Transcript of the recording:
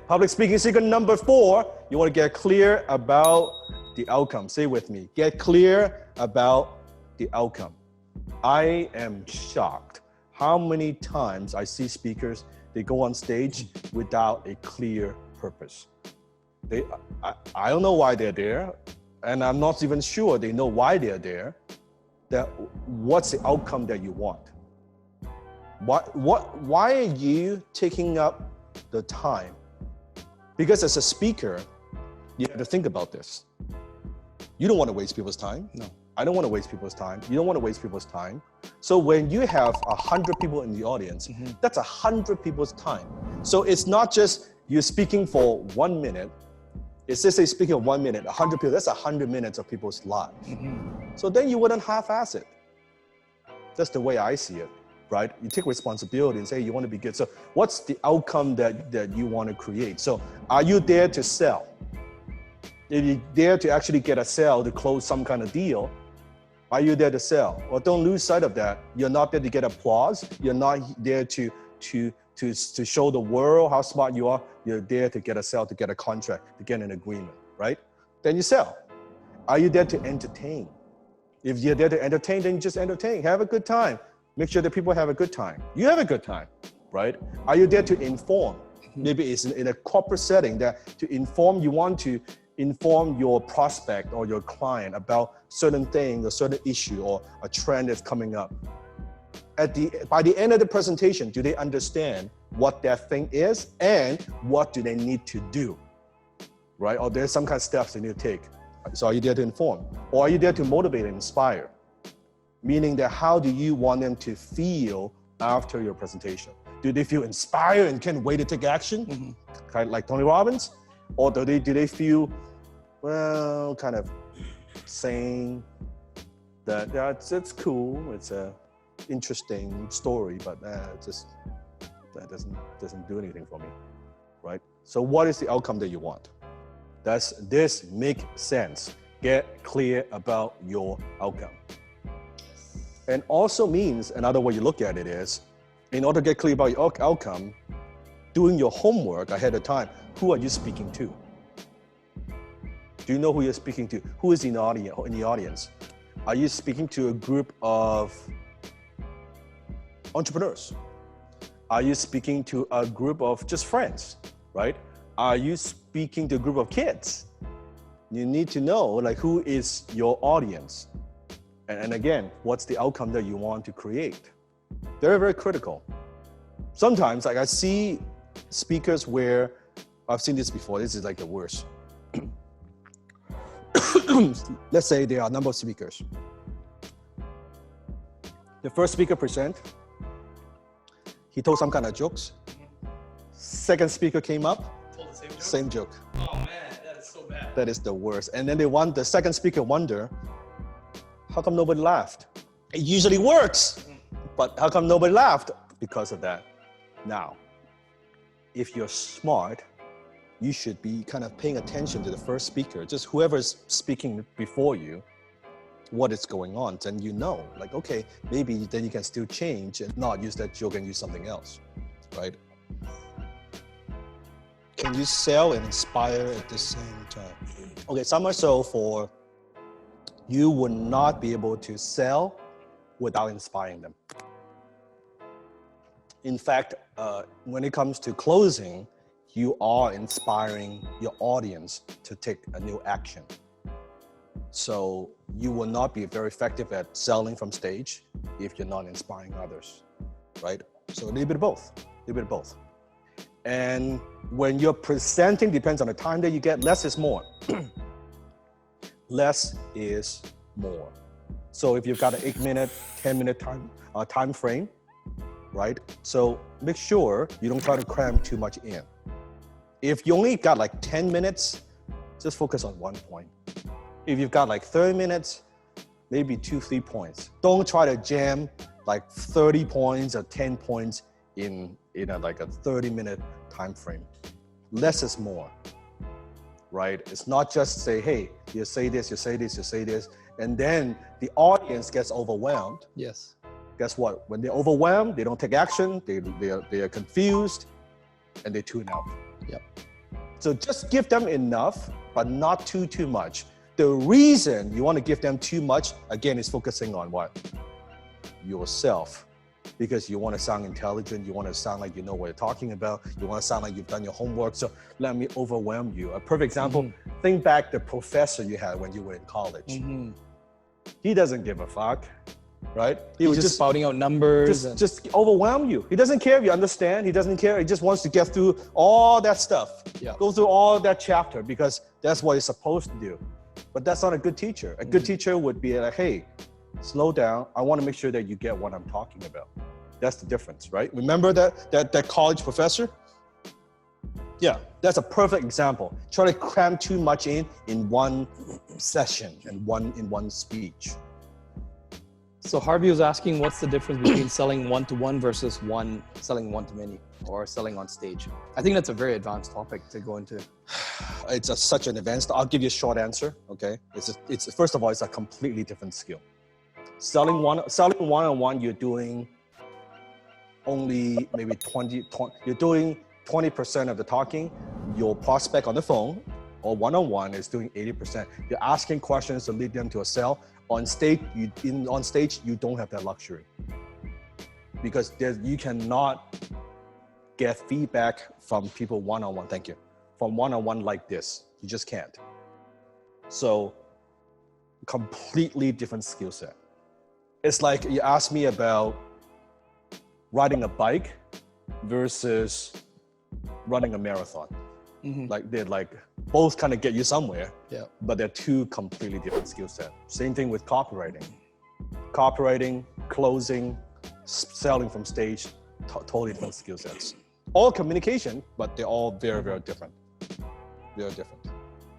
Public speaking secret number 4, you want to get clear about the outcome. Say with me, get clear about the outcome. I am shocked how many times I see speakers, they go on stage without a clear purpose. I don't know why they're there, and I'm not even sure they know why they're there. What's the outcome that you want? Why are you taking up the time? Because as a speaker, you have to think about this. You don't want to waste people's time. No. I don't want to waste people's time. You don't want to waste people's time. So when you have 100 people in the audience, that's 100 people's time. So it's not just you speaking for 1 minute. It's just say speaking of 1 minute, 100 people, that's 100 minutes of people's lives. So then you wouldn't half-ass it. That's the way I see it, right? You take responsibility and say you want to be good. So what's the outcome that you want to create? So are you there to sell? If you're there to actually get a sale to close some kind of deal, are you there to sell? Well, don't lose sight of that. You're not there to get applause. You're not there to show the world how smart you are. You're there to get a sale, to get a contract, to get an agreement, right? Then you sell. Are you there to entertain? If you're there to entertain, then you just entertain. Have a good time. Make sure that people have a good time. You have a good time, right? Are you there to inform? Maybe it's in a corporate setting that to inform, you want to inform your prospect or your client about certain thing, a certain issue or a trend that's coming up. By the end of the presentation, do they understand what that thing is and what do they need to do, right? Or there's some kind of steps they need to take. So are you there to inform? Or are you there to motivate and inspire? Meaning that how do you want them to feel after your presentation? Do they feel inspired and can't wait to take action? Kind of like Tony Robbins? Or do they feel, well, kind of saying that it's cool, it's a interesting story, but that doesn't do anything for me, right? So what is the outcome that you want? Does this make sense? Get clear about your outcome. And also means, another way you look at it is, in order to get clear about your outcome, doing your homework ahead of time, who are you speaking to? Do you know who you're speaking to? Who is in the audience? Are you speaking to a group of entrepreneurs? Are you speaking to a group of just friends, right? Are you speaking to a group of kids? You need to know like who is your audience. And again, what's the outcome that you want to create? Very, very critical. Sometimes like I see speakers where, I've seen this before, this is like the worst. Let's say there are a number of speakers. The first speaker present, he told some kind of jokes. Second speaker came up, Told the same joke. Oh man, that is so bad. That is the worst. And then the second speaker wonder, how come nobody laughed? It usually works, but how come nobody laughed? Because of that. Now, if you're smart, you should be kind of paying attention to the first speaker, just whoever's speaking before you, what is going on, then you know, like, okay, maybe then you can still change and not use that joke and use something else, right? Can you sell and inspire at the same time? Okay, some are so for you would not be able to sell without inspiring them. In fact, when it comes to closing, you are inspiring your audience to take a new action. So you will not be very effective at selling from stage if you're not inspiring others, right? So a little bit of both, a little bit of both. And when you're presenting, depends on the time that you get, less is more. Less is more. So if you've got an 8-minute, 10-minute time frame, right? So make sure you don't try to cram too much in. If you only got like 10 minutes, just focus on one point. If you've got like 30 minutes, maybe 2-3 points. Don't try to jam like 30 points or 10 points in like a 30-minute time frame. Less is more, right? It's not just say, hey, you say this, you say this, you say this, and then the audience gets overwhelmed. Yes. Guess what? When they're overwhelmed, they don't take action, they are confused, and they tune out. Yep. So just give them enough, but not too much. The reason you want to give them too much, again, is focusing on what? Yourself. Because you want to sound intelligent, you want to sound like you know what you're talking about, you want to sound like you've done your homework, so let me overwhelm you. A perfect example, think back the professor you had when you were in college. He doesn't give a fuck, right? He was just spouting out numbers. Just overwhelm you. He doesn't care if you understand, he doesn't care, he just wants to get through all that stuff. Go through all that chapter because that's what he's supposed to do. But that's not a good teacher. A good teacher would be like, hey, slow down. I want to make sure that you get what I'm talking about. That's the difference, right? Remember that college professor? Yeah, that's a perfect example. Try to cram too much in one session and in one speech. So Harvey was asking, what's the difference between selling one-to-one versus selling one-to-many or selling on stage? I think that's a very advanced topic to go into. It's such an advanced. I'll give you a short answer. Okay, it's first of all, it's a completely different skill. Selling one-on-one, you're doing only maybe 20. You're doing 20% of the talking. Your prospect on the phone or one-on-one is doing 80%. You're asking questions to lead them to a sale. On stage, you don't have that luxury because you cannot get feedback from people one-on-one. Thank you. From one-on-one like this, you just can't. So, completely different skill set. It's like you ask me about riding a bike versus running a marathon. Like they're both kind of get you somewhere, but they're two completely different skill sets. Same thing with copywriting. Copywriting, closing, selling from stage, totally different skill sets. All communication, but they're all very, very different. Very different.